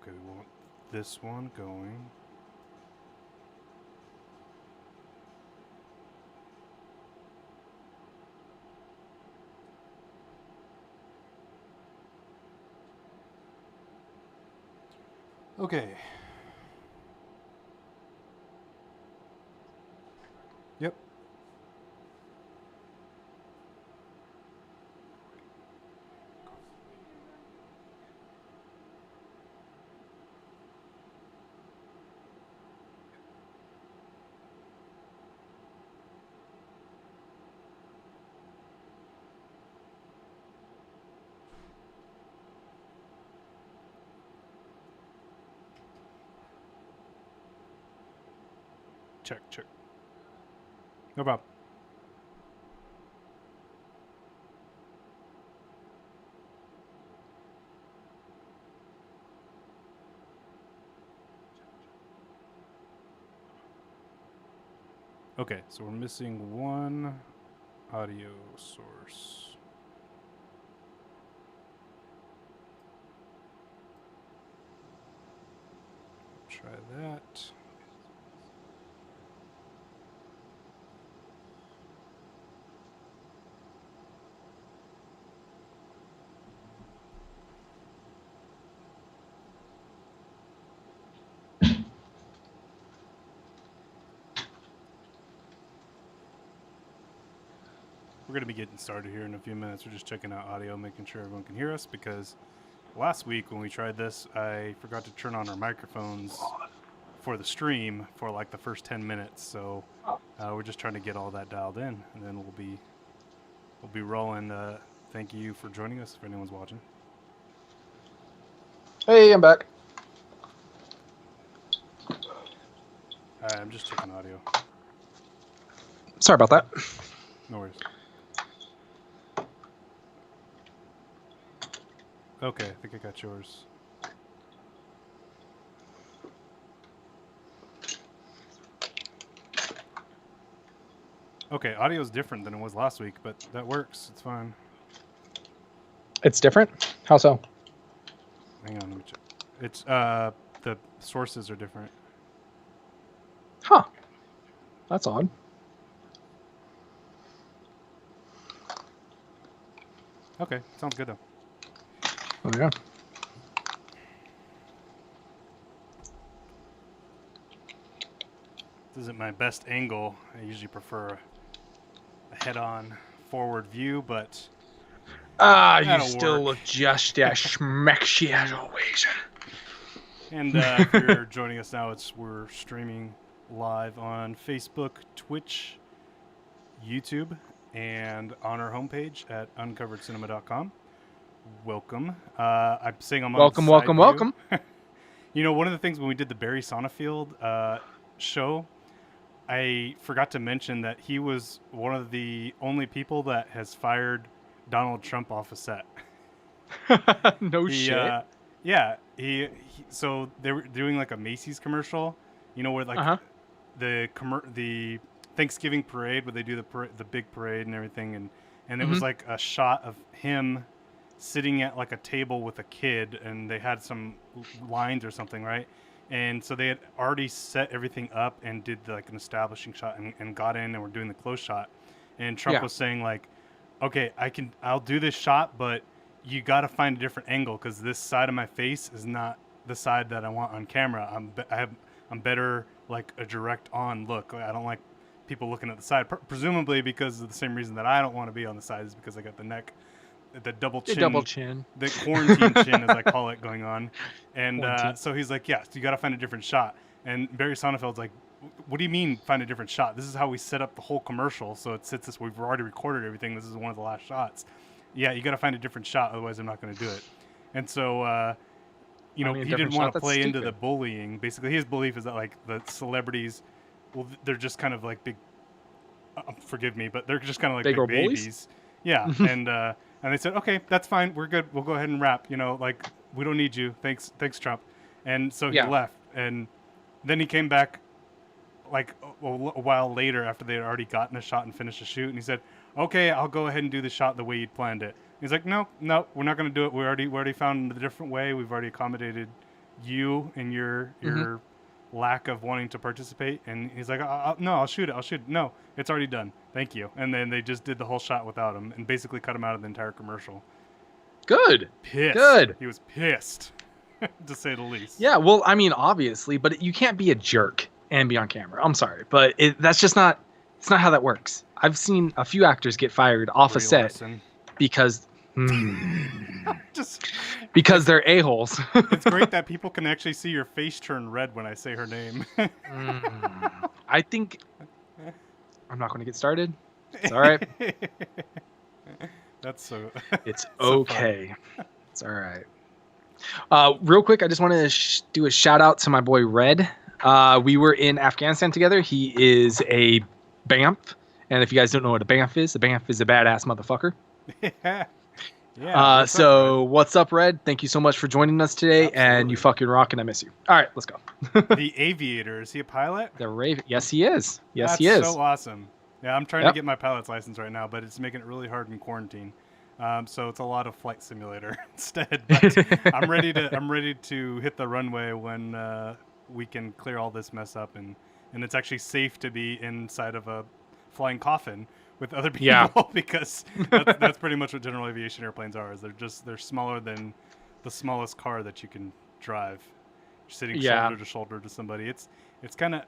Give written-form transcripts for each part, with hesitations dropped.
Okay, we want this one going. Okay. Yep. Check. No problem. Okay, so we're missing one audio source. Try that. We're going to be getting started here in a few minutes. We're just checking out audio, making sure everyone can hear us, because last week when we tried this, I forgot to turn on our microphones for the stream for like the first 10 minutes. So we're just trying to get all that dialed in, and then we'll be rolling. Thank you for joining us if anyone's watching. Hey, I'm back. I'm just checking audio. Sorry about that. No worries. Okay, I think I got yours. Okay, audio is different than it was last week, but that works. It's fine. It's different? How so? Hang on, let me check. It's the sources are different. Huh. That's odd. Okay, sounds good though. Oh yeah. This isn't my best angle. I usually prefer a head-on forward view, but you still work. look just as schmexy as always. And if you're joining us now, we're streaming live on Facebook, Twitch, YouTube, and on our homepage at uncoveredcinema.com. Welcome. I'm saying I'm welcome, on the welcome. You know, one of the things when we did the Barry Sonnenfeld show, I forgot to mention that he was one of the only people that has fired Donald Trump off a set. No shit. Yeah, so they were doing like a Macy's commercial, you know, where like the Thanksgiving parade where they do the big parade and everything, and it was like a shot of him sitting at like a table with a kid, and they had some lines or something, right? And so they had already set everything up and did like an establishing shot and got in and were doing the close shot. And Trump was saying like, okay, I'll do this shot, but you got to find a different angle because this side of my face is not the side that I want on camera. I'm better like a direct on look. I don't like people looking at the side, presumably because of the same reason that I don't want to be on the side is because I got the neck, the double chin, the quarantine chin as I call it going on. And so he's like, yeah, so you got to find a different shot. And Barry Sonnenfeld's like, what do you mean find a different shot? This is how we set up the whole commercial. So it sits this, we've already recorded everything. This is one of the last shots. Yeah, you got to find a different shot. Otherwise I'm not going to do it. And so, you know, he didn't want to play into the bullying. Basically, his belief is that like the celebrities, well, they're just kind of like big, forgive me, but they're just kind of like big babies. Yeah. And they said, okay, that's fine. We're good. We'll go ahead and wrap. You know, like we don't need you. Thanks, Trump. And so he left. And then he came back like a while later after they had already gotten a shot and finished the shoot. And he said, okay, I'll go ahead and do the shot the way you'd planned it. He's like, no, we're not going to do it. We already found a different way. We've already accommodated you and your lack of wanting to participate. And he's like, no, I'll shoot it. No, it's already done. Thank you. And then they just did the whole shot without him and basically cut him out of the entire commercial. Good. Pissed. Good. He was pissed, to say the least. Yeah, well, I mean, obviously, but you can't be a jerk and be on camera. I'm sorry, but that's just not. It's not how that works. I've seen a few actors get fired off a set lesson. because because they're a-holes. It's great that people can actually see your face turn red when I say her name. I think I'm not going to get started. It's all right. That's so. It's okay. It's all right. Real quick, I just wanted to do a shout out to my boy Red. We were in Afghanistan together. He is a BAMF, and if you guys don't know what a BAMF is a badass motherfucker. Yeah. What's up, Red? Thank you so much for joining us today. Absolutely. And you fucking rock, and I miss you. All right, let's go. The Aviator, is he a pilot? The Raven. Yes, he is. Yes, That's he is. so awesome. Yeah, I'm trying to get my pilot's license right now, but it's making it really hard in quarantine. So it's a lot of flight simulator instead. But I'm ready to hit the runway when we can clear all this mess up, and it's actually safe to be inside of a flying coffin with other people because that's pretty much what general aviation airplanes are. Is they're smaller than the smallest car that you can drive. You're sitting shoulder to shoulder to somebody. It's kind of.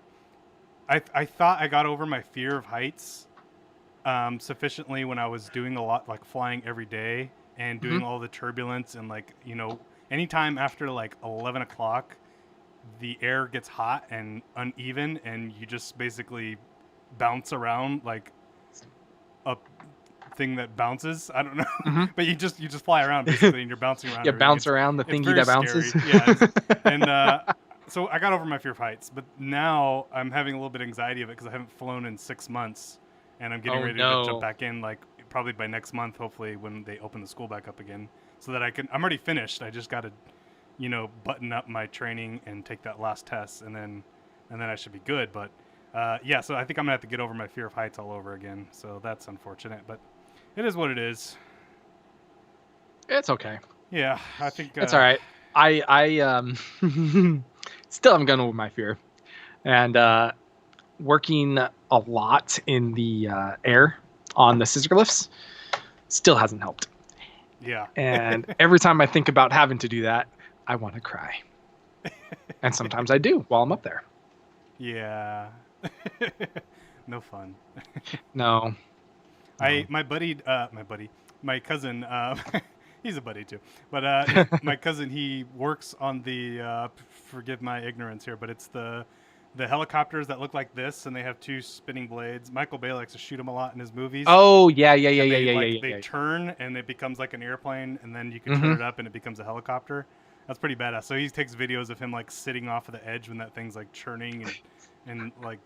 I thought I got over my fear of heights sufficiently when I was doing a lot, like flying every day and doing all the turbulence and anytime after like 11 o'clock, the air gets hot and uneven and you just basically bounce around like a thing that bounces. I don't know, but you just fly around basically and you're bouncing around. You bounce around the thingy that bounces. Scary. Yeah, and so I got over my fear of heights, but now I'm having a little bit of anxiety of it because I haven't flown in 6 months, and I'm getting ready to jump back in, like probably by next month, hopefully when they open the school back up again, so that I'm already finished. I just got to, button up my training and take that last test, and then I should be good. But so I think I'm gonna have to get over my fear of heights all over again. So that's unfortunate, but it is what it is. It's okay. Yeah, I think it's all right. I still haven't gone over my fear, and working a lot in the air on the scissor lifts still hasn't helped. Yeah. And every time I think about having to do that, I want to cry, and sometimes I do while I'm up there. Yeah. No fun. No. My cousin, he's a buddy too, but my cousin, he works on the, forgive my ignorance here, but it's the helicopters that look like this and they have two spinning blades. Michael Bay likes to shoot them a lot in his movies. Oh, yeah. They turn and it becomes like an airplane, and then you can turn it up and it becomes a helicopter. That's pretty badass. So he takes videos of him like sitting off of the edge when that thing's like churning and like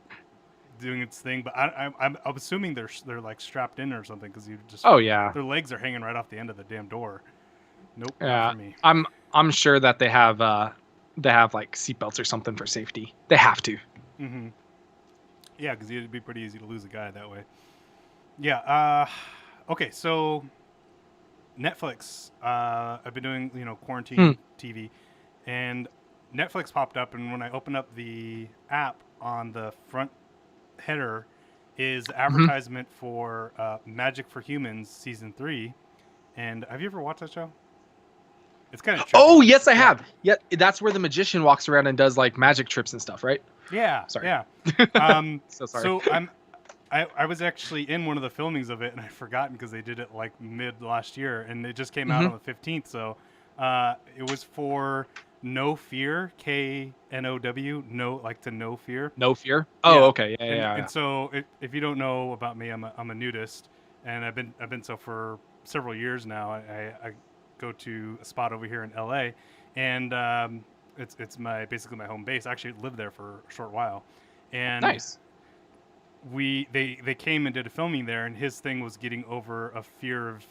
doing its thing. But I'm assuming they're like strapped in or something, because you just their legs are hanging right off the end of the damn door. Nope, not for me. I'm sure that they have like seatbelts or something for safety. They have to. Mm-hmm. Yeah, because it'd be pretty easy to lose a guy that way. Yeah. Okay, so Netflix. I've been doing quarantine TV, and Netflix popped up, and when I opened up the app, on the front header is advertisement for Magic for Humans season 3. And have you ever watched that show? It's kind of trippy. Oh, yes, I have. Yeah, that's where the magician walks around and does like magic trips and stuff, right? Yeah. Sorry. Yeah. So sorry. So I was actually in one of the filmings of it, and I'd forgotten because they did it like mid last year, and it just came out on the 15th. So it was for No Fear, KNOW, no fear. No fear. Oh, okay. Yeah. And so if you don't know about me, I'm a nudist, and I've been so for several years now. I go to a spot over here in LA, and it's basically my home base. I actually lived there for a short while, and nice. They came and did a filming there, and his thing was getting over a fear of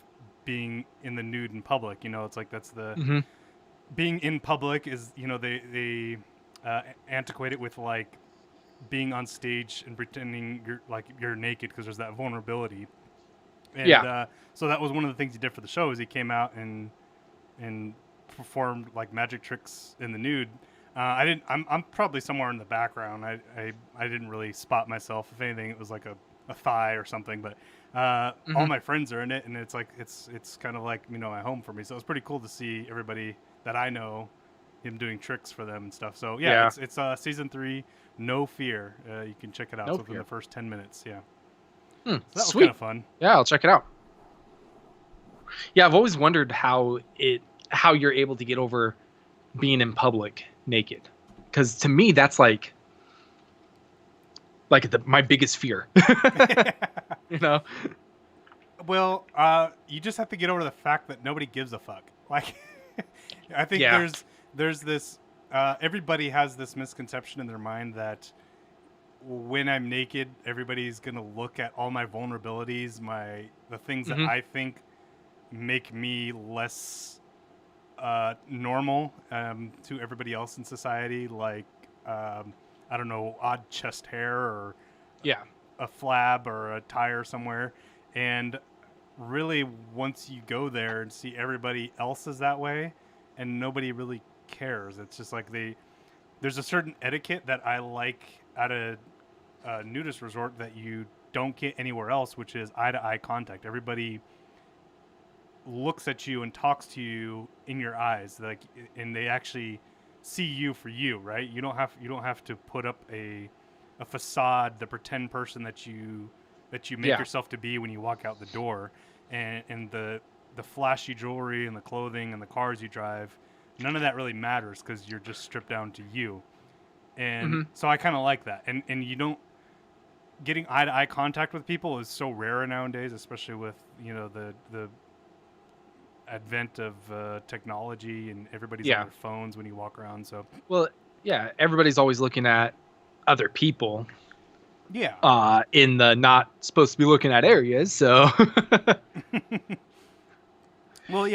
being in the nude in public. It's like that's the being in public is they antiquate it with like being on stage and pretending you're naked, because there's that vulnerability. And so that was one of the things he did for the show, is he came out and performed like magic tricks in the nude. I didn't. I'm probably somewhere in the background. I didn't really spot myself. If anything, it was like a thigh or something. But all my friends are in it, and it's like it's kind of like my home for me. So it's pretty cool to see everybody that I know him doing tricks for them and stuff. So yeah, it's season 3. No Fear. You can check it out. It's within the first 10 minutes. Yeah. So that was Sweet. kind of fun. Yeah, I'll check it out. Yeah, I've always wondered how you're able to get over being in public naked, because to me that's like my biggest fear. Well, you just have to get over the fact that nobody gives a fuck. Like, I think there's this. Everybody has this misconception in their mind that when I'm naked, everybody's gonna look at all my vulnerabilities, the things that I think make me less normal to everybody else in society, like I don't know, odd chest hair or a flab or a tire somewhere. And really, once you go there and see everybody else is that way, and nobody really cares, it's just like there's a certain etiquette that I like at a nudist resort that you don't get anywhere else, which is eye-to-eye contact. Everybody looks at you and talks to you in your eyes, like, and they actually see you for you, right? You don't have to put up a facade, the pretend person that you make yourself to be when you walk out the door, and the flashy jewelry and the clothing and the cars you drive. None of that really matters because you're just stripped down to you. And so I kind of like that. And you don't getting eye-to-eye contact with people is so rare nowadays, especially with the advent of technology, and everybody's on their phones when you walk around. So everybody's always looking at other people in the not supposed to be looking at areas. So well,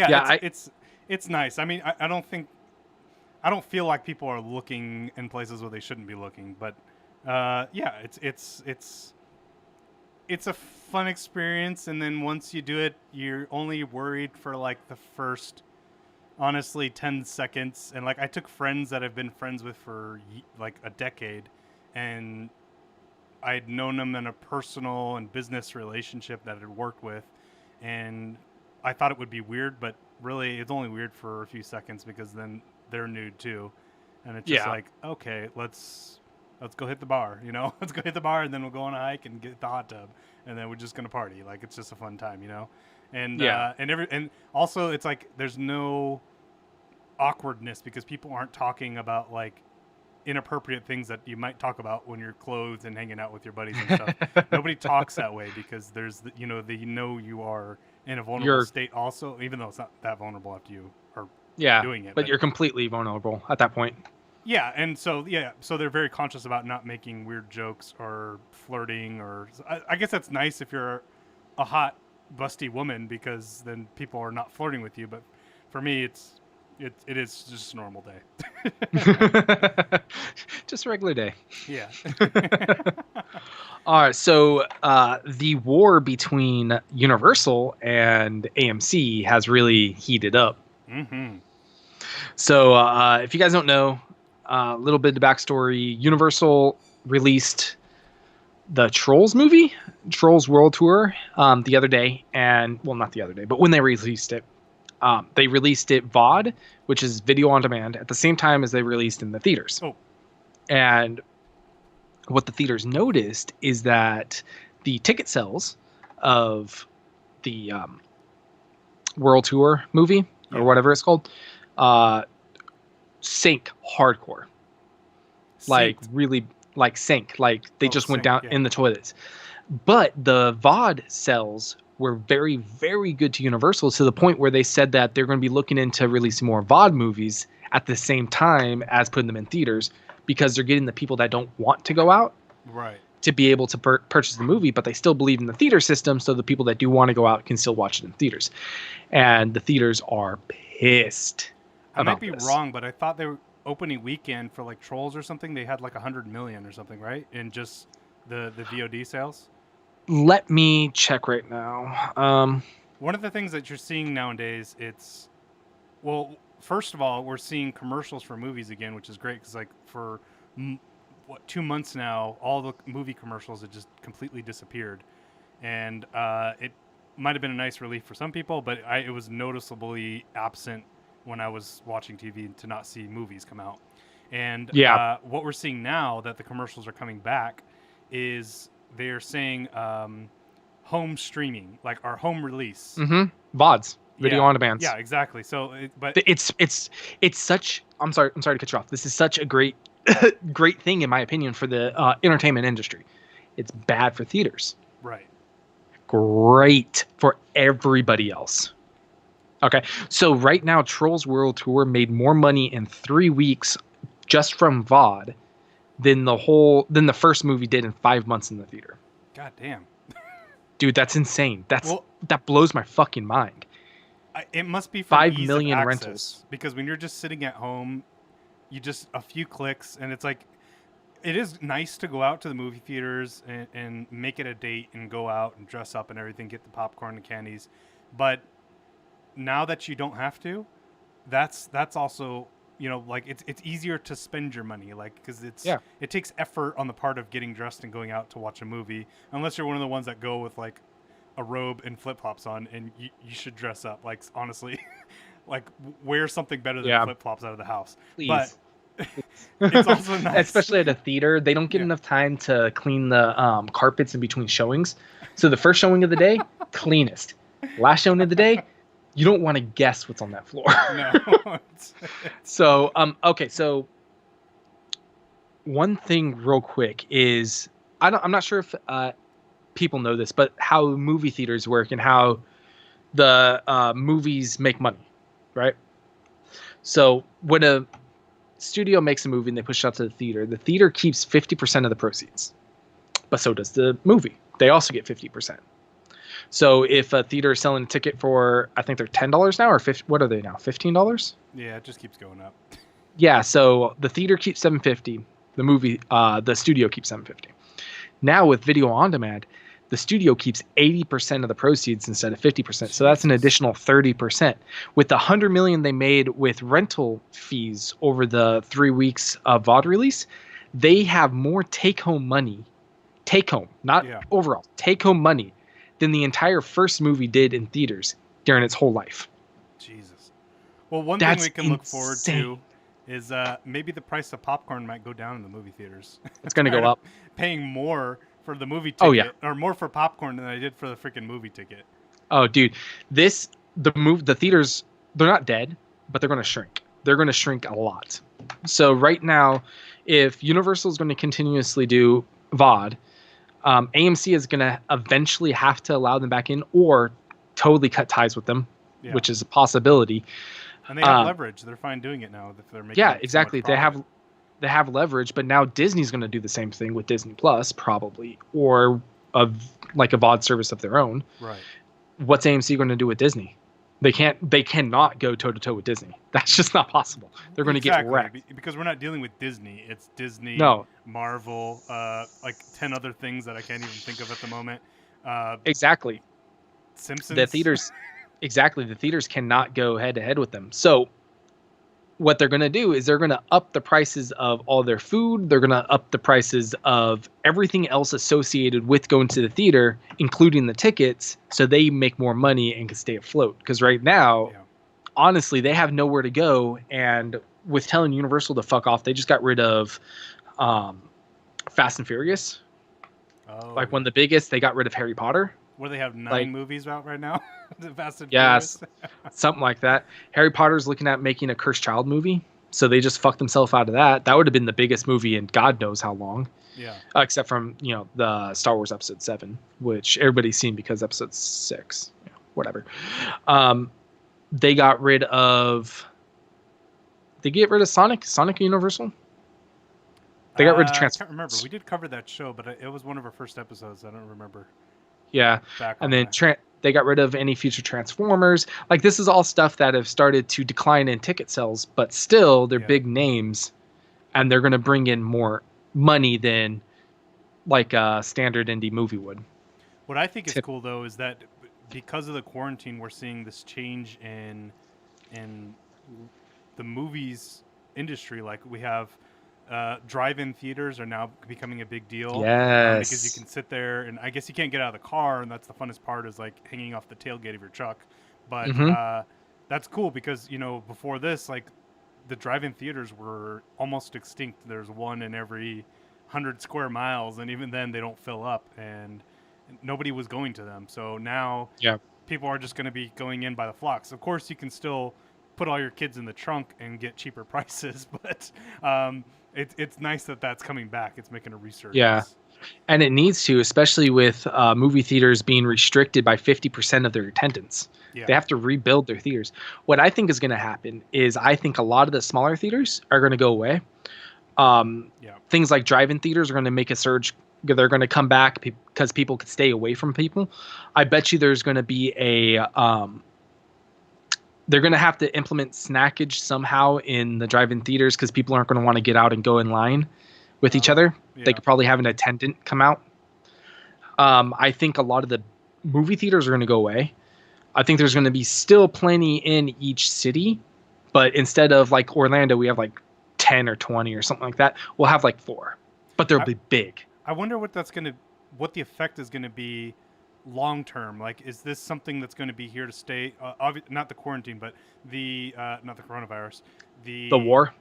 it's nice. I mean, I don't feel like people are looking in places where they shouldn't be looking, but it's a fun experience. And then once you do it, you're only worried for like the first, honestly, 10 seconds. And like, I took friends that I've been friends with for like a decade, and I'd known them in a personal and business relationship that I'd worked with, and I thought it would be weird, but really it's only weird for a few seconds because then they're nude too, and it's just like, okay, let's go hit the bar, let's go hit the bar, and then we'll go on a hike and get the hot tub, and then we're just gonna party. Like, it's just a fun time, and and also it's like there's no awkwardness because people aren't talking about like inappropriate things that you might talk about when you're clothed and hanging out with your buddies and stuff. Nobody talks that way because there's you are in a vulnerable state also, even though it's not that vulnerable after you are doing it. But you're completely vulnerable at that point. Yeah, and so they're very conscious about not making weird jokes or flirting, or I guess that's nice if you're a hot, busty woman, because then people are not flirting with you. But for me, it is just a normal day. Just a regular day. Yeah. All right, so the war between Universal and AMC has really heated up. Mm-hmm. So if you guys don't know, a little bit of the backstory: Universal released the Trolls movie, Trolls World Tour, the other day, and well, not the other day, but when they released it, they released it VOD, which is video on demand, at the same time as they released in the theaters. Oh. And what the theaters noticed is that the ticket sales of the World Tour movie, or whatever it's called, sank hardcore. Like, really, like, sank. Like, they just went down in the toilets. But the VOD sales were very, very good to Universal, to the point where they said that they're going to be looking into releasing more VOD movies at the same time as putting them in theaters, because they're getting the people that don't want to go out to be able to purchase the movie, but they still believe in the theater system, so the people that do want to go out can still watch it in theaters. And the theaters are pissed. I might be wrong, but I thought they were opening weekend for like Trolls or something. They had like 100 million or something, right? In just the VOD sales. Let me check right now. One of the things that you're seeing nowadays, first of all, we're seeing commercials for movies again, which is great because like for 2 months now, all the movie commercials had just completely disappeared, and it might have been a nice relief for some people, but it was noticeably absent when I was watching TV to not see movies come out. And Yeah. what we're seeing now that the commercials are coming back is they're saying home streaming, like our home release. Mm-hmm. VODs, video Yeah, on demand. yeah, exactly. So, but It's such. I'm sorry to cut you off. This is such a great great thing in my opinion for the entertainment industry. It's bad for theaters. right, Great for everybody else. Okay, so right now, Trolls World Tour made more money in 3 weeks just from VOD than the first movie did in 5 months in the theater. god damn. Dude, that's insane. Well, That blows my fucking mind. It must be for 5 ease million of access, rentals. because when you're just sitting at home, you just a few clicks, and it's like it is nice to go out to the movie theaters and make it a date and go out and dress up and everything, get the popcorn and candies, but now that you don't have to, that's also, like it's easier to spend your money, like because Yeah. it takes effort on the part of getting dressed and going out to watch a movie, unless you're one of the ones that go with like a robe and flip-flops on, and you should dress up, like honestly. Like wear something better than Yeah. flip-flops out of the house. Please. But it's also nice, Especially at a theater, they don't get Yeah. enough time to clean the carpets in between showings. So the first showing of the day, cleanest. Last showing of the day, you don't want to guess what's on that floor. No. So okay, so one thing real quick is I'm not sure if people know this, but how movie theaters work and how the movies make money, right? So when a studio makes a movie and they push it out to the theater keeps 50% of the proceeds, but so does the movie. They also get 50%. So if a theater is selling a ticket for, I think they're $10 now, or what are they now? $15? Yeah, it just keeps going up. Yeah. So the theater keeps $750. The movie, the studio keeps $750. Now with video on demand, the studio keeps 80% of the proceeds instead of 50%. So that's an additional 30%. With the $100 million they made with rental fees over the 3 weeks of VOD release, they have more take-home money, not overall, take-home money than the entire first movie did in theaters during its whole life. Jesus. Well, one thing we can look forward to is maybe the price of popcorn might go down in the movie theaters. It's going to go up. Paying more for the movie ticket, or more for popcorn than I did for the freaking movie ticket. Oh, dude, the theaters, they're not dead, but they're going to shrink. They're going to shrink a lot. So right now, if Universal is going to continuously do VOD, AMC is going to eventually have to allow them back in or totally cut ties with them, which is a possibility. And they have leverage. They're fine doing it now if they're making exactly. They have leverage, but now Disney's going to do the same thing with Disney Plus, probably, or like a VOD service of their own. Right. What's AMC going to do with Disney? They cannot go toe to toe with Disney. That's just not possible. They're going to get wrecked. Because we're not dealing with Disney. It's Disney, Marvel, like 10 other things that I can't even think of at the moment. Exactly. Simpsons. The theaters cannot go head to head with them. So what they're going to do is they're going to up the prices of all their food. They're going to up the prices of everything else associated with going to the theater, including the tickets, so they make more money and can stay afloat. Because right now, honestly, they have nowhere to go. And with telling Universal to fuck off, they just got rid of Fast and Furious. Like one of the biggest, they got rid of Harry Potter. Where they have 9 movies out right now. Fast and Furious. Yes, something like that. Harry Potter's looking at making a Cursed Child movie, so they just fucked themselves out of that. That would have been the biggest movie in God knows how long. Yeah. Except from the Star Wars Episode 7, which everybody's seen because Episode 6, whatever. They got rid of. They get rid of Sonic Universal. They got rid of I can't remember. We did cover that show, but it was one of our first episodes. I don't remember. Yeah, and then they got rid of any future Transformers. Like, this is all stuff that have started to decline in ticket sales, but still they're big names, and they're going to bring in more money than like a standard indie movie would. What I think is cool though is that because of the quarantine, we're seeing this change in the movies industry. Like we have drive-in theaters are now becoming a big deal because you Yes. can sit there, and I guess you can't get out of the car, and that's the funnest part is like hanging off the tailgate of your truck. But Mm-hmm. that's cool because before this, like the drive-in theaters were almost extinct. There's one in every 100 square miles, and even then they don't fill up, and nobody was going to them. So now Yeah. people are just going to be going in by the flocks. Of course, you can still put all your kids in the trunk and get cheaper prices, but it's nice that that's coming back. It's making a Yeah. resurgence. And it needs to, especially with movie theaters being restricted by 50% of their attendance. Yeah. They have to rebuild their theaters. What I think is going to happen is I think a lot of the smaller theaters are going to go away. Yeah. Things like drive-in theaters are going to make a surge. They're going to come back because people could stay away from people. I bet you there's going to be they're going to have to implement snackage somehow in the drive-in theaters because people aren't going to want to get out and go in line with each other. Yeah. They could probably have an attendant come out. I think a lot of the movie theaters are going to go away. I think there's going to be still plenty in each city, but instead of like Orlando, we have like 10 or 20 or something like that. We'll have like 4, but they'll be big. I wonder what what the effect is going to be long term. Like, is this something that's going to be here to stay? Not the quarantine, but not the coronavirus. The war.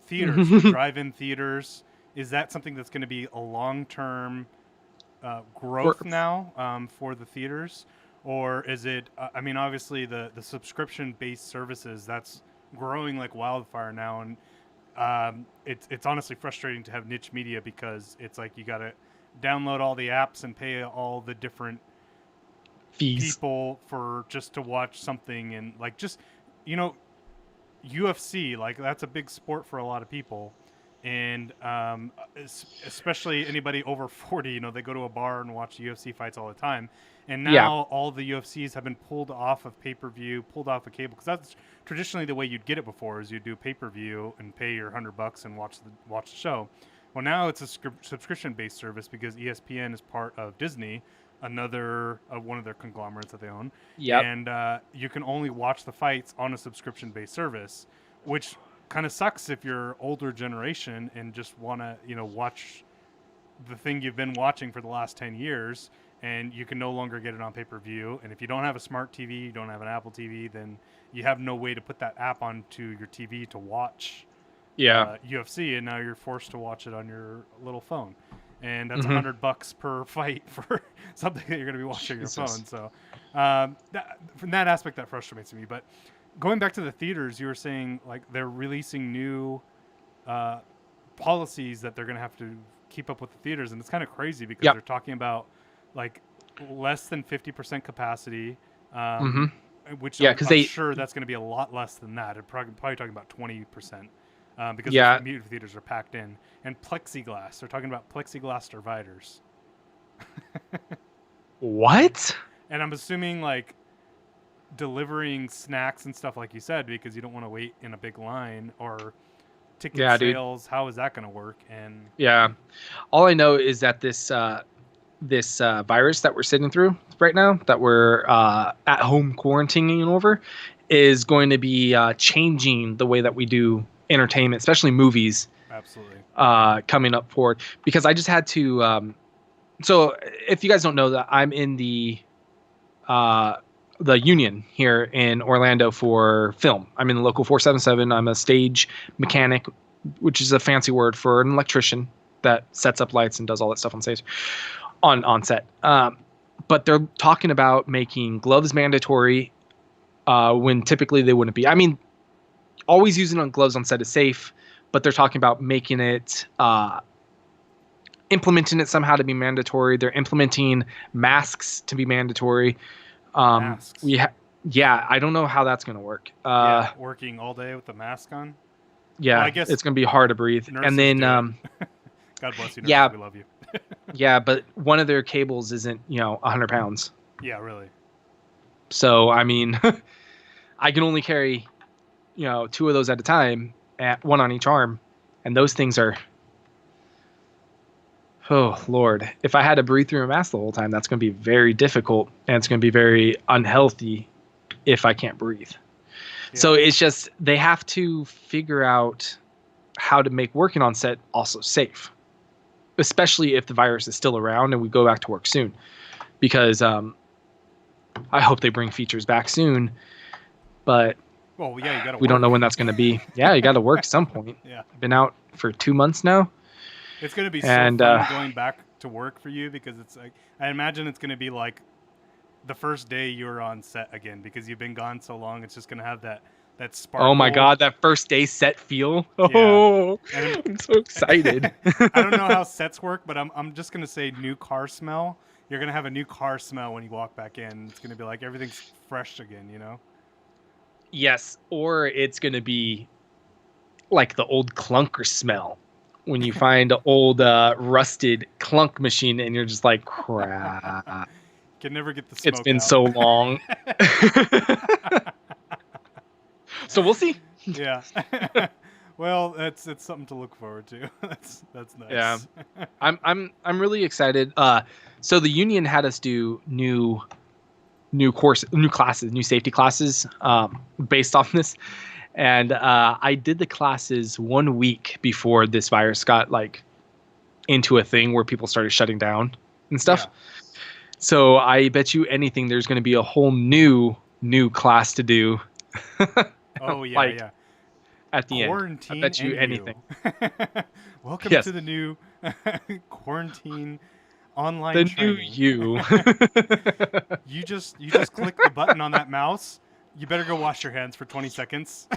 Theaters, the drive-in theaters. Is that something that's going to be a long-term growth now for the theaters, or is it? I mean, obviously the subscription-based services that's growing like wildfire now, and it's honestly frustrating to have niche media because it's like you got to download all the apps and pay all the different fees people for just to watch something, and like just UFC, like that's a big sport for a lot of people, and especially anybody over 40. They go to a bar and watch UFC fights all the time, and now all the UFCs have been pulled off of pay-per-view, pulled off of cable, because that's traditionally the way you'd get it before, is you do pay-per-view and pay your $100 and watch the show. Well, now it's a subscription-based service because ESPN is part of Disney, another one of their conglomerates that they own. Yep. And you can only watch the fights on a subscription-based service, which kind of sucks if you're older generation and just want to, watch the thing you've been watching for the last 10 years, and you can no longer get it on pay-per-view. And if you don't have a smart TV, you don't have an Apple TV, then you have no way to put that app onto your TV to watch UFC, and now you're forced to watch it on your little phone. And that's $100 per fight for something that you're going to be watching on your phone. So from that aspect, that frustrates me. But going back to the theaters, you were saying like they're releasing new policies that they're going to have to keep up with the theaters, and it's kind of crazy because they're talking about like less than 50% capacity, which I'm sure that's going to be a lot less than that. They're probably talking about 20%. Because the movie theaters are packed in, and plexiglass. They're talking about plexiglass dividers. What? And I'm assuming like delivering snacks and stuff, like you said, because you don't want to wait in a big line, or ticket sales. Dude. How is that going to work? And all I know is that this virus that we're sitting through right now, that we're at home quarantining over, is going to be changing the way that we do entertainment, especially movies. Absolutely. Coming up forward, because I just had to. So if you guys don't know that, I'm in the union here in Orlando for film. I'm in the local 477. I'm a stage mechanic, which is a fancy word for an electrician that sets up lights and does all that stuff on stage, on set. But they're talking about making gloves mandatory when typically they wouldn't be. I mean, always using gloves on set is safe, but they're talking about making it, implementing it somehow to be mandatory. They're implementing masks to be mandatory. Masks. I don't know how that's going to work. Working all day with the mask on. Yeah, well, I guess it's going to be hard to breathe. And then, God bless you. Nurses, we love you. Yeah, but one of their cables isn't, 100 pounds. Yeah, really. So, I mean, I can only carry, 2 of those at a time, one on each arm. And those things are, oh, Lord. If I had to breathe through a mask the whole time, that's going to be very difficult. And it's going to be very unhealthy if I can't breathe. So Yeah. it's just they have to figure out how to make working on set also safe, especially if the virus is still around and we go back to work soon. Because I hope they bring features back soon, but Well, yeah, you got to we don't know work. when that's going to be. Yeah, you got to work at some point. Yeah. Been out for 2 months now, It's going to be so and fun going back to work for you because it's like I imagine it's going to be like the first day you're on set again because you've been gone so long. It's just going to have that sparkle. oh my god, that first day set feel. Yeah. Oh, And I'm so excited. I don't know how sets work, but I'm just going to say new car smell. You're going to have a new car smell when you walk back in. It's going to be like everything's fresh again, you know? Yes, or it's going to be like the old clunker smell when you find an old rusted clunk machine and you're just like, crap. Can never get the smoke It's been out. so long. So we'll see. Yeah. Well, it's something to look forward to. That's nice. Yeah. I'm really excited. So the union had us do new classes, new safety classes, based on this. And I did the classes 1 week before this virus got like into a thing where people started shutting down and stuff. Yeah. So I bet you anything there's going to be a whole new class to do. Oh yeah, Like, yeah. At the Quarantine end. I bet you and anything. Welcome Yes. to the new quarantine online The new training. you. You just click the button on that mouse. You better go wash your hands for 20 seconds.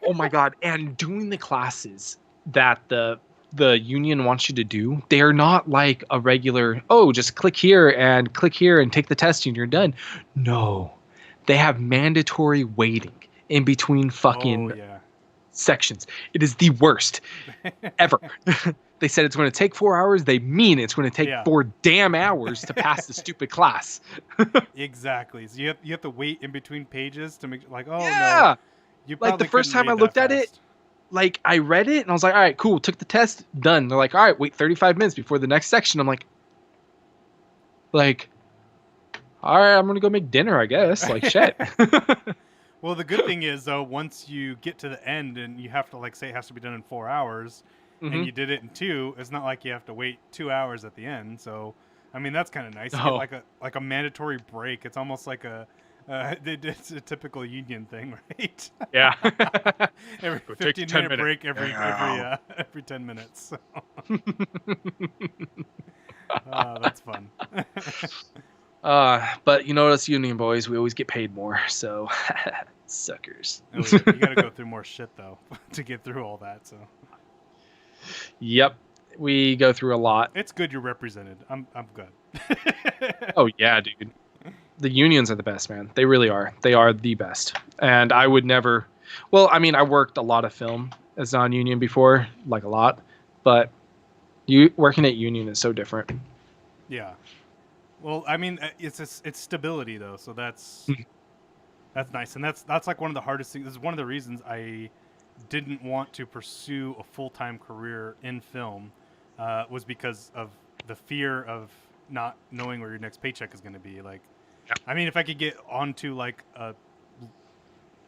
Oh my god! And doing the classes that the union wants you to do, they are not like a regular. Oh, just click here and take the test and you're done. No, they have mandatory waiting in between fucking Oh yeah. sections. It is the worst ever. They said it's going to take 4 hours. They mean it's going to take Yeah. 4 damn hours to pass the stupid class. Exactly. So you have to wait in between pages to make like, oh no. Yeah. You Like, the probably first couldn't time I read looked that at it, fast. like, I read it and I was like, all right, cool. Took the test, done. They're like, all right, wait 35 minutes before the next section. I'm like, all right, I'm gonna go make dinner, I guess. Like, shit. Well, the good thing is though, once you get to the end and you have to like say it has to be done in 4 hours, and Mhm. you did it in 2, it's not like you have to wait 2 hours at the end. So, I mean, that's kind of nice. You Oh. get like a mandatory break. It's almost like it's a typical union thing, right? Yeah. Every Go take 15 10 minute break every Yeah. every 10 minutes. That's fun. But you know us union boys, we always get paid more, so suckers. Oh, yeah. You got to go through more shit though to get through all that. So Yep. We go through a lot. it's good you're represented. I'm good. Oh yeah, dude. The unions are the best, man. They really are. They are the best. And I would never. Well, I mean, I worked a lot of film as non-union before, like a lot, but you working at union is so different. Yeah. Well, I mean, it's stability though, so that's nice, and that's like one of the hardest things. This is one of the reasons I didn't want to pursue a full-time career in film, was because of the fear of not knowing where your next paycheck is going to be. Like, Yeah. I mean, if I could get onto like a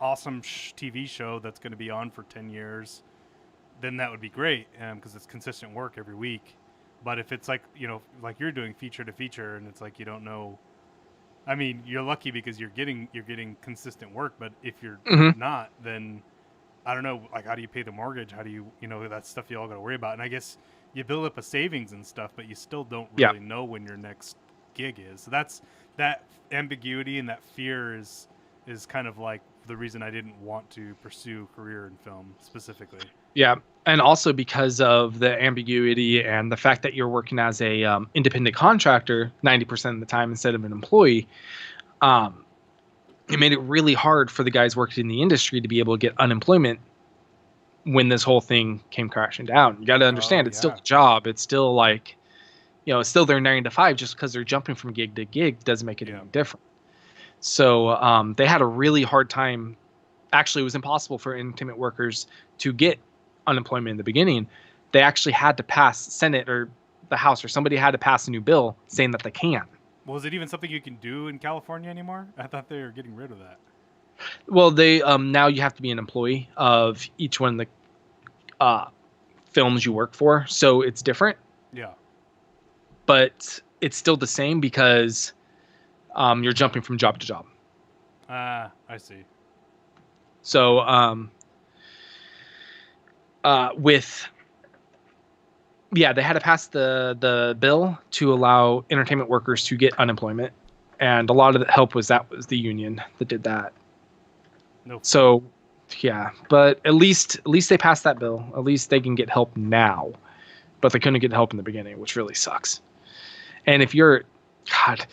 awesome TV show that's going to be on for 10 years, then that would be great, because it's consistent work every week. But if it's like, like you're doing feature to feature, and it's like you don't know. I mean, you're lucky because you're getting consistent work. But if you're Mhm. not, then I don't know. Like, how do you pay the mortgage? How do you, that stuff you all got to worry about. And I guess you build up a savings and stuff, but you still don't Yeah. really know when your next gig is. So that ambiguity and that fear is kind of like the reason I didn't want to pursue a career in film specifically. Yeah, and also because of the ambiguity and the fact that you're working as a independent contractor 90% of the time instead of an employee, it made it really hard for the guys working in the industry to be able to get unemployment when this whole thing came crashing down. You got to understand, it's still yeah. a job. It's still like, it's still their 9 to 5. Just because they're jumping from gig to gig doesn't make it Yeah. any different. So they had a really hard time. Actually, it was impossible for entertainment workers to get unemployment in the beginning. They actually had to pass Senate or the House or somebody had to pass a new bill saying that they can. Well, is it even something you can do in California anymore? I thought they were getting rid of that. Well, they now you have to be an employee of each one of the films you work for, so it's different, Yeah. but it's still the same because you're jumping from job to job. I see. So with they had to pass the bill to allow entertainment workers to get unemployment, and a lot of the help was the union that did that. No. So yeah, but at least they passed that bill. At least they can get help now, but they couldn't get help in the beginning, which really sucks. And if you're, God,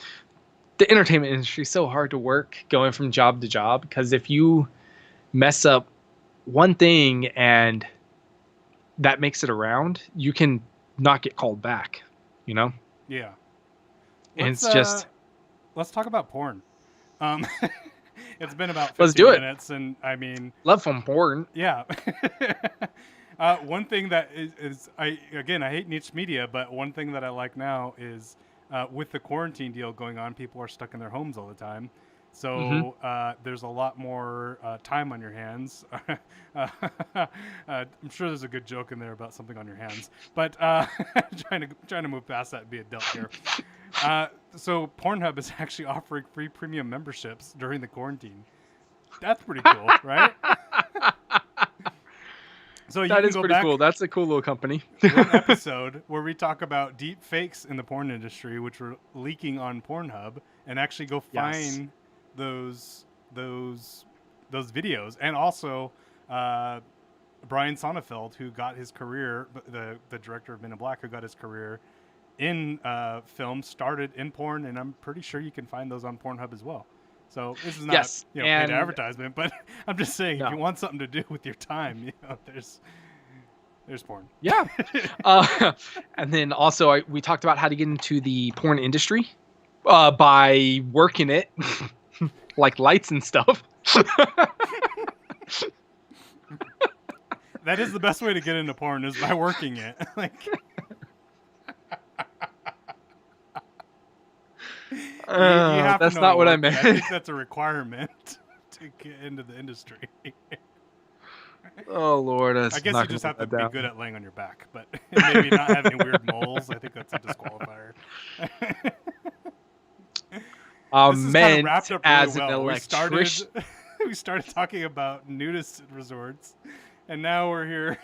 the entertainment industry is so hard to work going from job to job, because if you mess up one thing and that makes it around, you can not get called back, you know? Yeah. And it's just... Let's talk about porn. It's been about 50 Let's do minutes, and I mean... Love from porn. Yeah. One thing that is I hate niche media, but one thing that I like now is with the quarantine deal going on, people are stuck in their homes all the time. So there's a lot more time on your hands. I'm sure there's a good joke in there about something on your hands, but trying to move past that and be adult here. So Pornhub is actually offering free premium memberships during the quarantine. That's pretty cool, right? So that is pretty cool. That's a cool little company. One episode where we talk about deep fakes in the porn industry, which were leaking on Pornhub, and actually go find those videos. And also Brian Sonnenfeld, who got his career, the director of Men in Black, who got his career in film, started in porn, and I'm pretty sure you can find those on Pornhub as well. So this is not paid advertisement, but I'm just saying, if you want something to do with your time, there's porn. Yeah. And then also we talked about how to get into the porn industry by working it, like lights and stuff. That is the best way to get into porn, is by working it. That's not what I meant. I think that's a requirement to get into the industry. Oh Lord, I guess you just have to be good at laying on your back, but maybe not having weird moles. I think that's a disqualifier. Meant wrapped up as really well. an electrician. We started talking about nudist resorts, and now we're here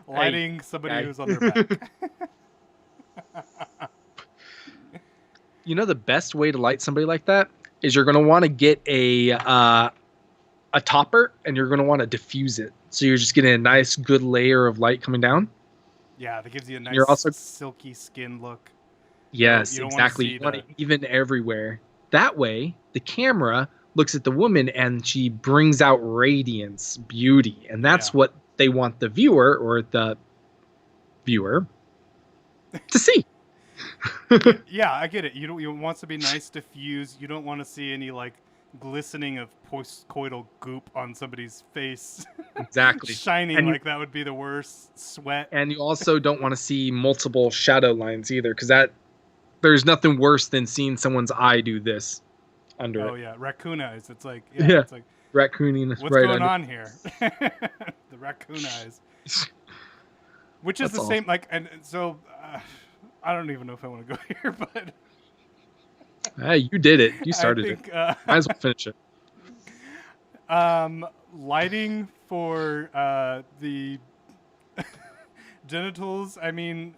lighting somebody who's on their back. You know, the best way to light somebody like that is you're going to want to get a topper, and you're going to want to diffuse it. So you're just getting a nice, good layer of light coming down. Yeah, that gives you a nice, silky skin look. Yes, exactly. You want it even everywhere. That way, the camera looks at the woman, and she brings out radiance, beauty. And that's what they want the viewer to see. Yeah, I get it. You want to be nice, diffused. You don't want to see any glistening of postcoital goop on somebody's face. Exactly. Shining that would be the worst. Sweat. And you also don't want to see multiple shadow lines either, because there's nothing worse than seeing someone's eye do this under it. Oh yeah, raccoon eyes. It's like it's like raccooning. What's going on here? The raccoon eyes. Which is the same. And so. I don't even know if I want to go here, but hey, you did it. You started it. Might as well finish it. Lighting for the genitals. I mean,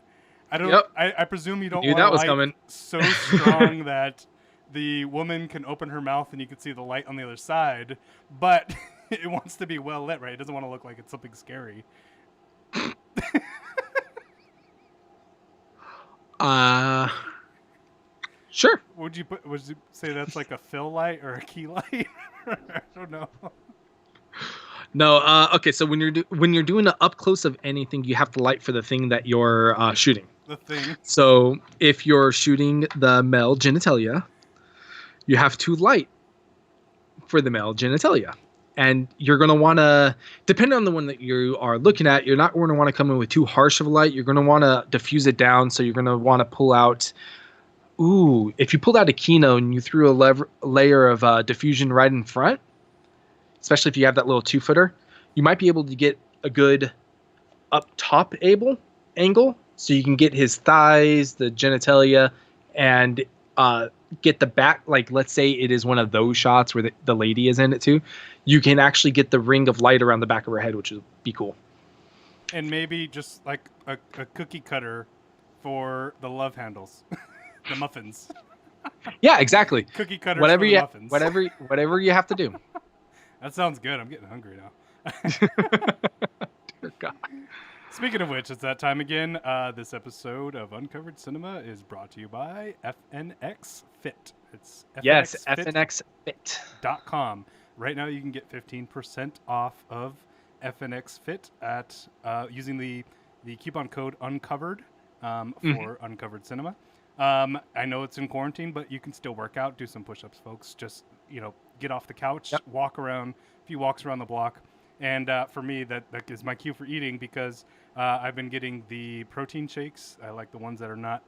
I don't. Yep. I presume you don't want that was coming. So strong that the woman can open her mouth and you can see the light on the other side, but it wants to be well lit, right? It doesn't want to look like it's something scary. Sure. Would you say that's like a fill light or a key light? I don't know. No. Okay. So when you're doing an up close of anything, you have to light for the thing that you're shooting. The thing. So if you're shooting the male genitalia, you have to light for the male genitalia. And you're going to want to, depending on the one that you are looking at, you're not going to want to come in with too harsh of a light. You're going to want to diffuse it down. So you're going to want to pull out, if you pulled out a Kino and you threw a layer of diffusion right in front, especially if you have that little 2-footer, you might be able to get a good up top angle, so you can get his thighs, the genitalia, and get the back. Like, let's say it is one of those shots where the lady is in it too. You can actually get the ring of light around the back of her head, which would be cool. And maybe just like a cookie cutter for the love handles, the muffins. Yeah, exactly. Cookie cutters Whatever for the muffins. Whatever you have to do. That sounds good. I'm getting hungry now. Dear God. Speaking of which, it's that time again. This episode of Uncovered Cinema is brought to you by FNX Fit. It's FNXFit.com. Right now, you can get 15% off of FNX Fit at using the coupon code Uncovered for Uncovered Cinema. I know it's in quarantine, but you can still work out, do some push-ups, folks. Just, get off the couch, walk around, a few walks around the block. And for me, that is my cue for eating, because I've been getting the protein shakes. I like the ones that are not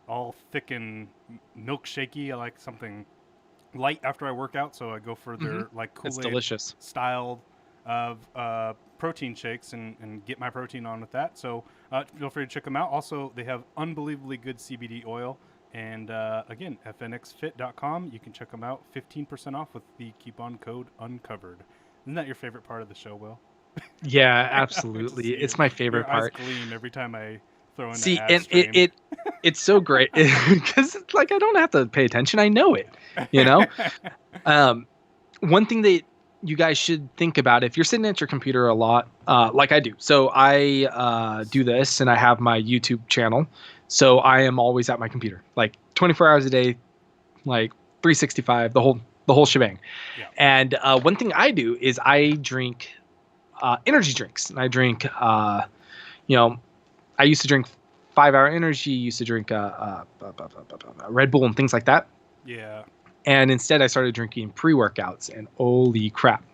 all thick and milkshakey. I like something light after I work out, so I go for their like Kool-Aid styled of protein shakes and get my protein on with that. So feel free to check them out. Also, they have unbelievably good CBD oil. And again, fnxfit.com. You can check them out. 15% off with the coupon code Uncovered. Isn't that your favorite part of the show, Will? Yeah, absolutely. It's my favorite part. Eyes gleam every time I throw in See, the ad and stream. it's so great because it's like I don't have to pay attention. I know it. One thing that you guys should think about if you're sitting at your computer a lot, like I do. So I do this, and I have my YouTube channel. So I am always at my computer, like 24 hours a day, like 365, the whole shebang. Yeah. And one thing I do is I drink energy drinks, and I drink, I used to drink 5 Hour Energy, used to drink Red Bull and things like that. Yeah. And instead, I started drinking pre-workouts, and holy crap,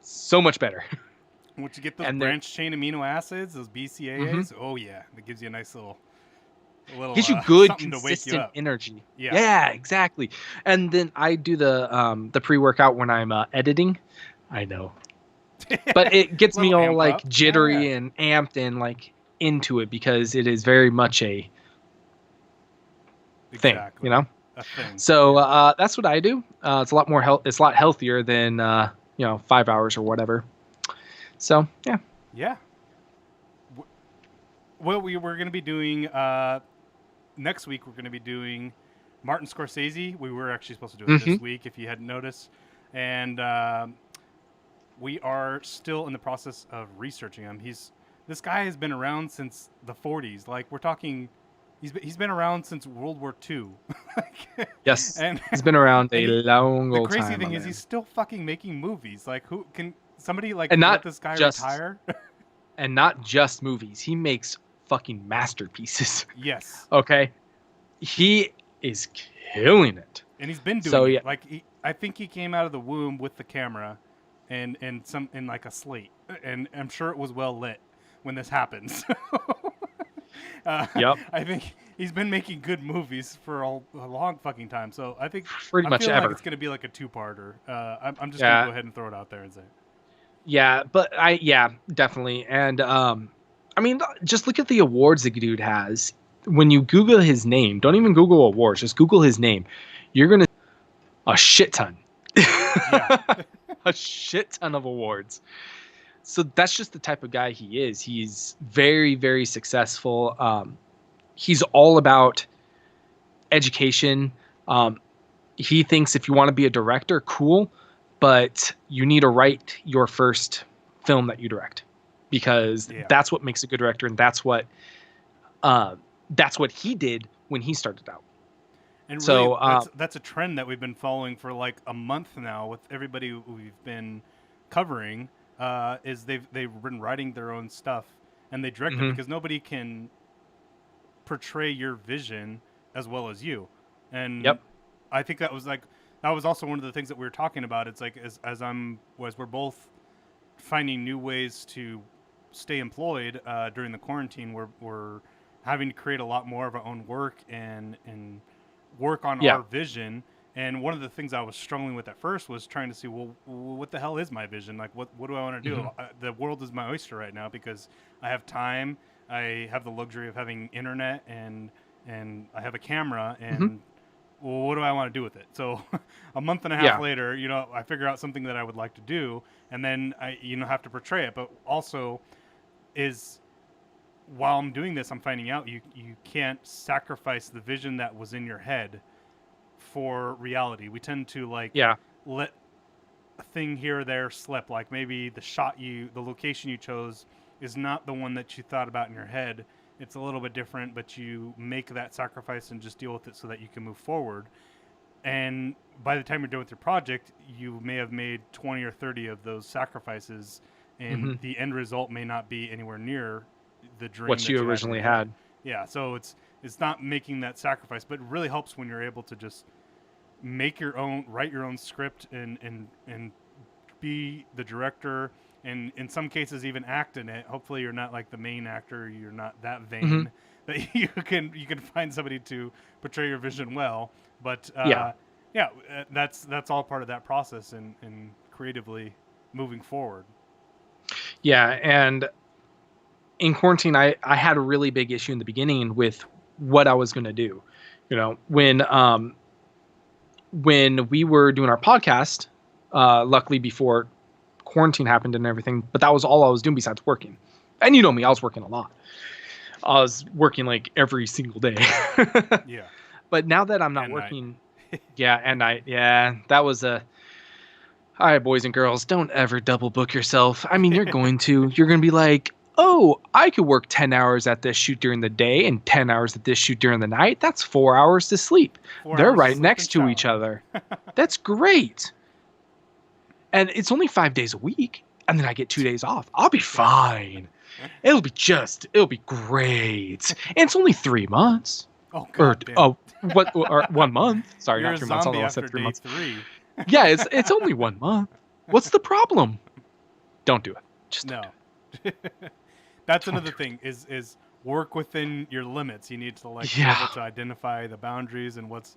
so much better. Once you get those branched chain amino acids, those BCAAs, oh yeah, that gives you a nice little gives you good consistent energy. Yeah, exactly. And then I do the pre-workout when I'm editing. I know, but it gets me all like jittery and amped and like into it, because it is very much a thing, A thing. So that's what I do. It's a lot more it's a lot healthier than 5 hours or whatever. So yeah. Yeah. Well, we're going to be doing next week. We're going to be doing Martin Scorsese. We were actually supposed to do it this week, if you hadn't noticed, and we are still in the process of researching him. This guy has been around since the 40s. Like, we're talking, he's been around since World War II. Yes, and he's been around a long old time. The crazy thing is, he's still fucking making movies. Like, who can somebody like let this guy retire? And not just movies. He makes fucking masterpieces. Yes. Okay. He is killing it. And he's been doing it. Like, I think he came out of the womb with the camera and like a slate. And I'm sure it was well lit when this happens. Yep. I think he's been making good movies for a long fucking time. So I think pretty much ever. Like it's going to be like a two-parter. I'm just going to go ahead and throw it out there and say it. Yeah, but definitely. And I mean, just look at the awards the dude has. When you Google his name, don't even Google awards, just Google his name. You're going to a shit ton. Yeah. A shit ton of awards. So that's just the type of guy he is. He's very, very successful. He's all about education. He thinks if you want to be a director, cool, but you need to write your first film that you direct, because that's what makes a good director, and that's what he did when he started out. And really, so that's a trend that we've been following for like a month now with everybody we've been covering. Is they've been writing their own stuff and they direct it, because nobody can portray your vision as well as you. And I think that was also one of the things that we were talking about. It's like as we're both finding new ways to stay employed during the quarantine, we're having to create a lot more of our own work and work on our vision. And one of the things I was struggling with at first was trying to see, well, what the hell is my vision? Like, what do I want to do? Mm-hmm. The world is my oyster right now because I have time. I have the luxury of having internet and I have a camera Mm-hmm. and well, what do I want to do with it? So a month and a half Yeah. later, I figure out something that I would like to do, and then I, have to portray it. But also, is while I'm doing this, I'm finding out you can't sacrifice the vision that was in your head for reality. We tend to like Yeah. let a thing here or there slip. Like maybe the location you chose is not the one that you thought about in your head. It's a little bit different, but you make that sacrifice and just deal with it so that you can move forward. And by the time you're done with your project, you may have made 20 or 30 of those sacrifices, and Mm-hmm. the end result may not be anywhere near the dream What that you you had in originally your head. had. Yeah, so it's not making that sacrifice, but it really helps when you're able to just write your own script and be the director, and in some cases even act in it. Hopefully you're not like the main actor, you're not that Mm-hmm. vain that you can find somebody to portray your vision well. But Yeah. yeah, that's all part of that process and creatively moving forward. Yeah. And in quarantine, I had a really big issue in the beginning with what I was going to do. When we were doing our podcast, luckily before quarantine happened and everything, but that was all I was doing besides working. And you know me, I was working a lot. I was working like every single day. Yeah, But now that I'm not and night. working, yeah, and that was a. All right, boys and girls, don't ever double book yourself. I mean, you're going to. You're going to be like, oh, I could work 10 hours at this shoot during the day and 10 hours at this shoot during the night. That's 4 hours to sleep. 4 hours They're of right sleep and next to each shower. other. That's great. And it's only 5 days a week. And then I get 2 days off. I'll be fine. It'll be great. And it's only 3 months. Oh Or, god damn. oh, what, or 1 month. Sorry, You're not a 3 months. I zombie almost said after three day months. 3. Yeah, it's only 1 month. What's the problem? Don't do it. Just don't No. do That's Don't another do thing is work within your limits. You need to like it. be able Yeah. to identify the boundaries and what's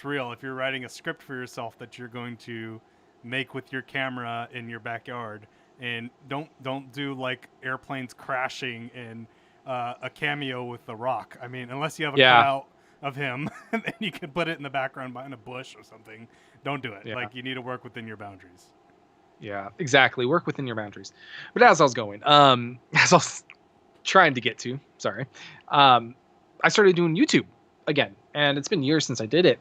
real. If you're writing a script for yourself that you're going to make with your camera in your backyard, and don't do like airplanes crashing and a cameo with The Rock. I mean, unless you have a Yeah. cutout of him and then you can put it in the background behind a bush or something. Don't do it. Yeah. Like you need to work within your boundaries. Yeah. Exactly. Work within your boundaries. But as I was going, as I was trying to get to, sorry, I started doing YouTube again, and it's been years since I did it.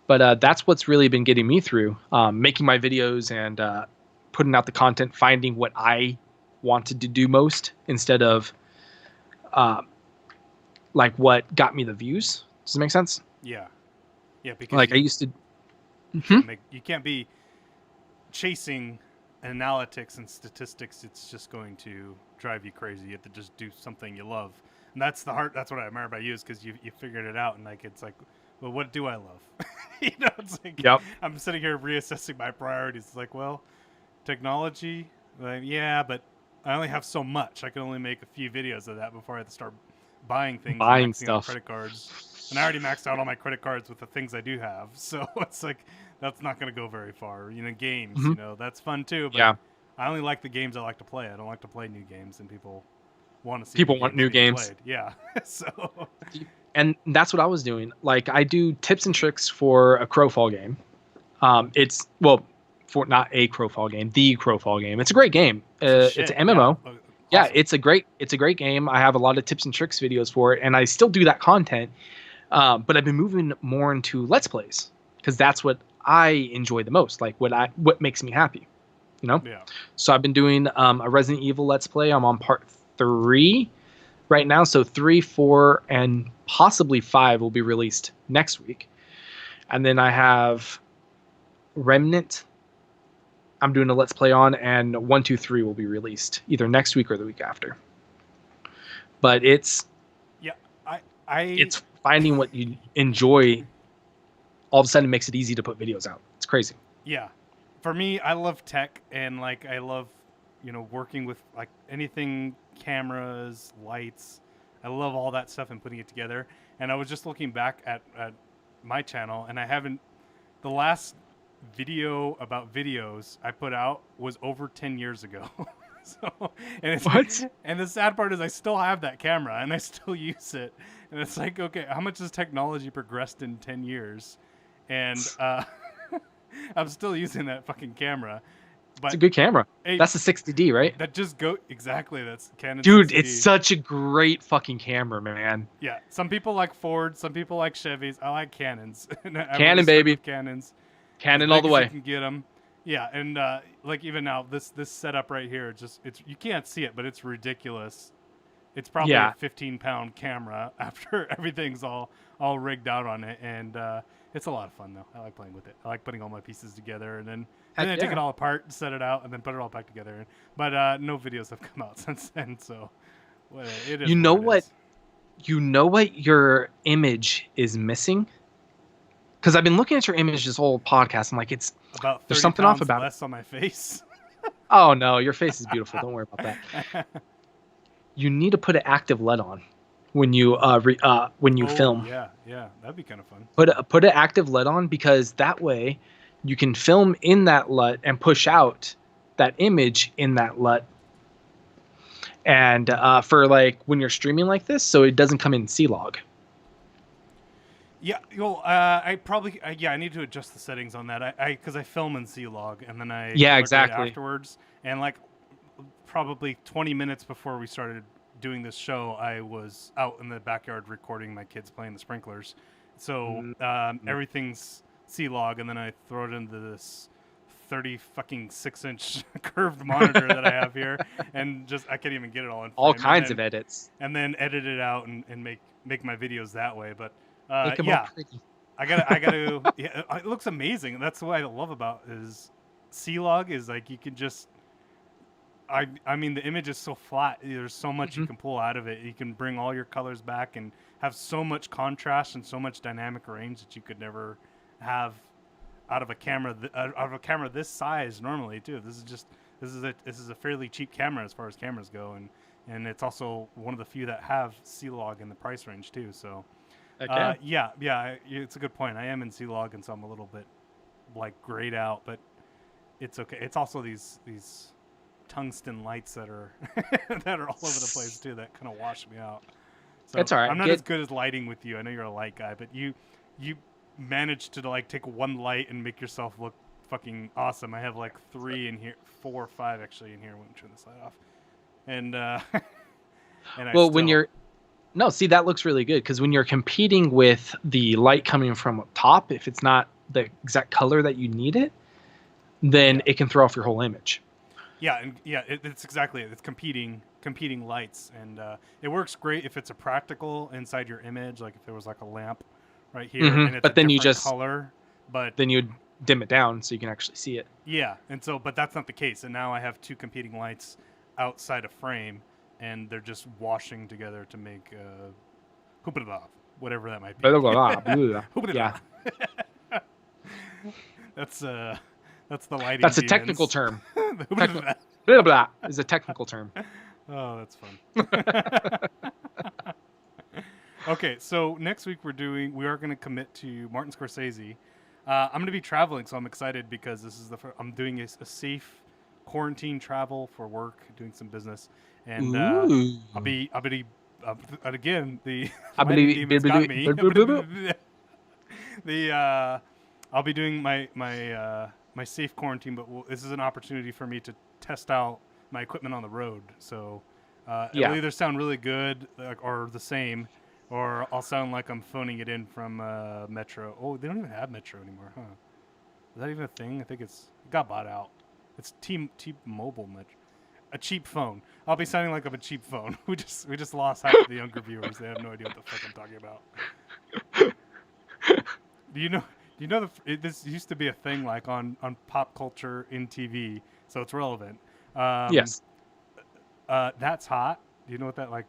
But that's what's really been getting me through, making my videos and putting out the content, finding what I wanted to do most instead of uh, like what got me the views. Does it make sense? Yeah. Yeah, because Like I used to. you can't be chasing analytics and statistics. It's just going to drive you crazy. You have to just do something you love, and that's what I admire about you is because you figured it out, and like it's like, well, what do I love? It's like Yep. I'm sitting here reassessing my priorities. It's like, well, technology, like, yeah, but I only have so much. I can only make a few videos of that before I have to start buying things and Buying maxing out stuff. credit cards. And I already maxed out all my credit cards with the things I do have. So it's like that's not going to go very far. Games, Mhm. that's fun too, but Yeah. I only like the games I like to play. I don't like to play new games, and people want to see People want new being games. played. Yeah. So And that's what I was doing. Like I do tips and tricks for a Crowfall game. It's well, for not a Crowfall game, the Crowfall game. It's a great game. It's shit. an MMO. Yeah. Yeah, Awesome. it's a great game. I have a lot of tips and tricks videos for it, and I still do that content. But I've been moving more into Let's Plays because that's what I enjoy the most. Like what makes me happy, you know. Yeah. So I've been doing a Resident Evil Let's Play. I'm on part 3 right now. So 3, 4, and possibly 5 will be released next week. And then I have Remnant. I'm doing a Let's Play on, and 1, 2, 3 will be released either next week or the week after. But it's Yeah. it's finding what you enjoy. All of a sudden, it makes it easy to put videos out. It's crazy. Yeah. For me, I love tech and like I love, working with like anything cameras, lights. I love all that stuff and putting it together. And I was just looking back at my channel and I haven't the last video about videos I put out was over 10 years ago. So, What? and the sad part is I still have that camera and I still use it. And it's like, okay, how much has technology progressed in 10 years? And I'm still using that fucking camera. But It's a good camera. hey, That's a 60D, right? that just go exactly. That's Canon. Dude, 60D. it's such a great fucking camera, man. Yeah. Some people like Ford. Some people like Chevys. I like Canons. Canon, baby. Cannons. Canon all the way. You can get them. Yeah, and like even now, this setup right here, it's you can't see it, but it's ridiculous. It's probably a 15-pound camera after everything's all rigged out on it, and it's a lot of fun though. I like playing with it. I like putting all my pieces together, and then take it all apart, set it out, and then put it all back together. But no videos have come out since then, so it is. You know what? You know what your image is missing? Because I've been looking at your image this whole podcast. I'm like, about there's something off about less on my face. Oh no, your face is beautiful. Don't worry about that. You need to put an active LED on when you film. Yeah, that'd be kind of fun. Put an active LED on, because that way you can film in that LUT and push out that image in that LUT. And for like when you're streaming like this, so it doesn't come in C-Log. Yeah, well, I need to adjust the settings on that. Because I film in C-Log and then I exactly afterwards, and like probably 20 minutes before we started doing this show, I was out in the backyard recording my kids playing the sprinklers. So everything's C-Log, and then I throw it into this 36-inch curved monitor that I have here, and just I can't even get it all in frame. All kinds of edits, and then edit it out and make my videos that way. But I gotta. Yeah, it looks amazing. That's what I love about is C-Log is like you can just. I mean, the image is so flat. There's so much you can pull out of it. You can bring all your colors back and have so much contrast and so much dynamic range that you could never have out of a camera. Out of a camera this size normally too. This is a fairly cheap camera as far as cameras go, and it's also one of the few that have C-Log in the price range too. So. It's a good point. I am in C-Log, and so I'm a little bit like grayed out, but it's okay. It's also these tungsten lights that are all over the place too that kind of wash me out. So it's all right. I'm not as good as lighting with you. I know you're a light guy, but you managed to like take one light and make yourself look fucking awesome. I have like 3 in here, 4 or 5 actually in here. Let me turn this light off. And No, see, that looks really good, because when you're competing with the light coming from up top, if it's not the exact color that you need it, then it can throw off your whole image. Yeah, it's exactly it. It's competing lights, and it works great if it's a practical inside your image, like if there was like a lamp right here, and it's a different color. But then you dim it down so you can actually see it. Yeah, and so, but that's not the case, and now I have 2 competing lights outside a frame. And they're just washing together to make whatever that might be. Yeah. That's the lighting. That's a technical term. Blah blah is a technical term. Oh, that's fun. Okay, so next week we are going to commit to Martin Scorsese. I'm going to be traveling, so I'm excited because this is I'm doing a safe quarantine travel for work, doing some business. And I'll be again the demons got me. I'll be doing my safe quarantine, but this is an opportunity for me to test out my equipment on the road. So it'll either sound really good or the same, or I'll sound like I'm phoning it in from Metro. Oh, they don't even have Metro anymore, huh? Is that even a thing? I think it got bought out. It's T-Mobile Metro. A cheap phone. I'll be sounding like I'm a cheap phone. We just lost half of the younger viewers. They have no idea what the fuck I'm talking about. Do you know this used to be a thing like on pop culture in TV, so it's relevant. Yes. That's hot. Do you know what that like?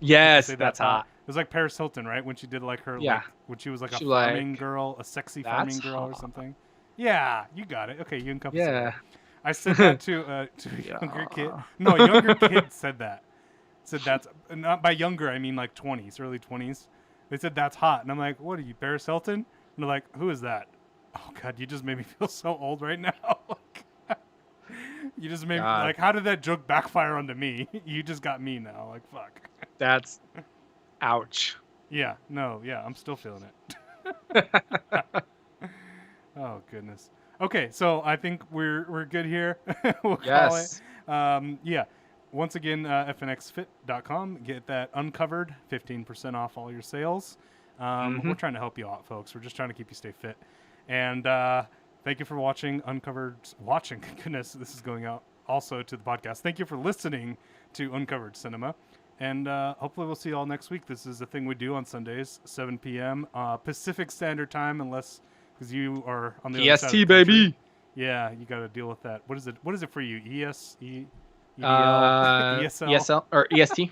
Yes, that's hot. It was like Paris Hilton, right? When she did like her when she was like a farming girl, a sexy farming girl or something. Yeah, you got it. Okay, you encompass it. Yeah. I said that to a younger kid. No, a younger kid said that. Said that's not by younger. I mean like 20s, early 20s. They said that's hot, and I'm like, what are you, Paris Hilton? And they're like, who is that? Oh God, you just made me feel so old right now. You just made me, God. like, how did that joke backfire onto me? You just got me now. Like, fuck. That's ouch. Yeah, no, yeah, I'm still feeling it. Oh goodness. Okay, so I think we're good here. We'll call it. Yes. Yeah. Once again, fnxfit.com. Get that uncovered, 15% off all your sales. We're trying to help you out, folks. We're just trying to keep you stay fit. And thank you for watching Uncovered. Goodness, this is going out also to the podcast. Thank you for listening to Uncovered Cinema. And hopefully we'll see you all next week. This is a thing we do on Sundays, 7 p.m. Pacific Standard Time, unless because you are on the other side of the EST, baby. country. Yeah, you got to deal with that. What is it? What is it for you? EDL? ESL? ESL or EST?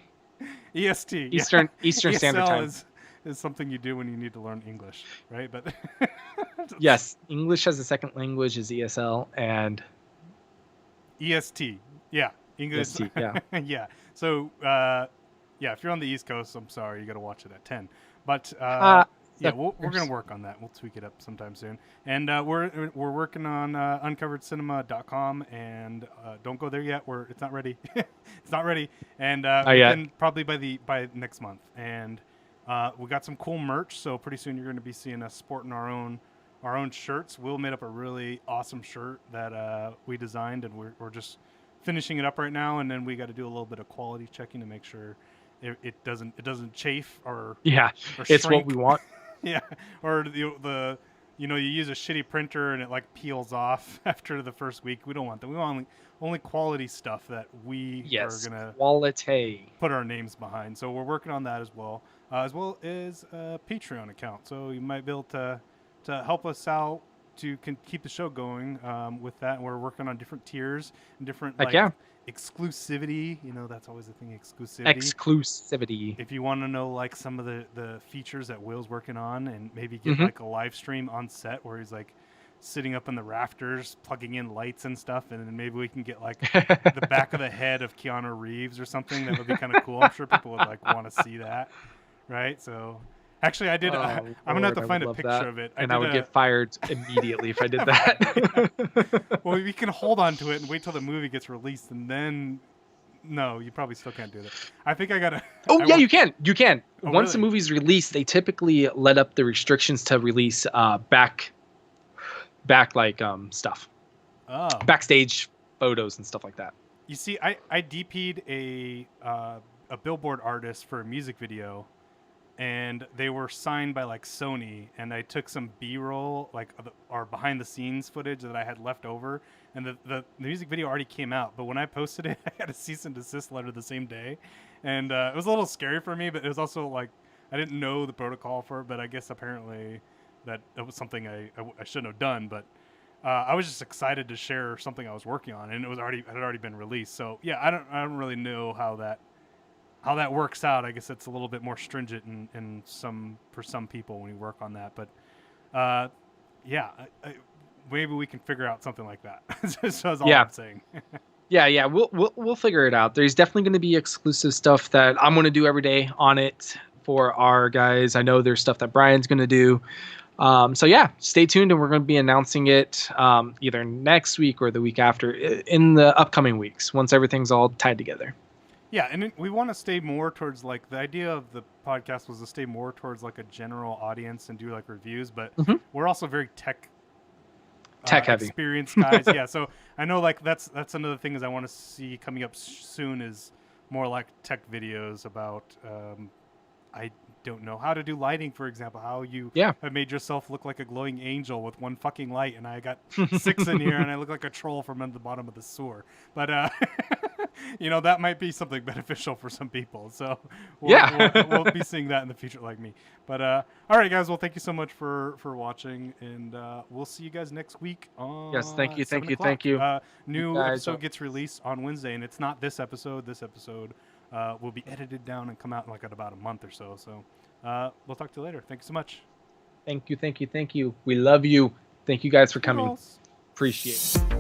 EST. Eastern Standard ESL Time. is something you do when you need to learn English, right? But Yes, English as a second language is ESL and EST. Yeah, English. EST, yeah. Yeah. So, yeah, if you're on the East Coast, I'm sorry, you got to watch it at 10. But yeah, we're gonna work on that. We'll tweak it up sometime soon. And we're working on uncoveredcinema.com, and don't go there yet. It's not ready. It's not ready. And probably by next month. And we got some cool merch. So pretty soon you're going to be seeing us sporting our own shirts. Will made up a really awesome shirt that we designed, and we're just finishing it up right now. And then we got to do a little bit of quality checking to make sure it doesn't chafe or it's shrink. what we want. Yeah, or the you use a shitty printer and it like peels off after the first week. We don't want that. We want only quality stuff that we are gonna quality put our names behind. So we're working on that as well as a Patreon account. So you might be able to help us out to keep the show going with that. We're working on different tiers and different exclusivity. That's always the thing. Exclusivity. If you want to know like some of the features that Will's working on, and maybe get like a live stream on set where he's like sitting up in the rafters plugging in lights and stuff, and then maybe we can get like the back of the head of Keanu Reeves or something. That would be kind of cool. I'm sure people would like want to see that, right? So actually I did I'm gonna have to find a picture of it, and I would get fired immediately if I did that. Well, we can hold on to it and wait till the movie gets released, and then no, you probably still can't do that. I think I gotta you can once really? the movie's released, they typically let up the restrictions to release back like stuff, backstage photos and stuff like that. You see, I DP'd a billboard artist for a music video, and they were signed by like Sony, and I took some B-roll, like our behind the scenes footage that I had left over, and the music video already came out, but when I posted it, I had a cease and desist letter the same day, and it was a little scary for me, but it was also like I didn't know the protocol for it, but I guess apparently that was something I shouldn't have done, but I was just excited to share something I was working on, and it had already been released. So yeah, I don't really know how that works out. I guess it's a little bit more stringent for some people when you work on that. But maybe we can figure out something like that. So that's all I'm saying. Yeah, we'll figure it out. There's definitely going to be exclusive stuff that I'm going to do every day on it for our guys. I know there's stuff that Brian's going to do. So yeah, stay tuned, and we're going to be announcing it either next week or the week after in the upcoming weeks once everything's all tied together. Yeah, and we want to stay more towards like the idea of the podcast was to stay more towards like a general audience and do like reviews, but we're also very tech heavy experienced guys. Yeah, so I know like that's another thing is I want to see coming up soon is more like tech videos about I don't know how to do lighting, for example, how you have made yourself look like a glowing angel with one fucking light, and I got 6 in here and I look like a troll from under the bottom of the sewer. But that might be something beneficial for some people, so we'll be seeing that in the future, like me. But all right, guys, well, thank you so much for watching, and we'll see you guys next week on thank you. New episode gets released on Wednesday, and it's not this episode. This episode will be edited down and come out in like at about a month or so. So we'll talk to you later. Thank you so much. Thank you. We love you. Thank you guys for coming. Appreciate it.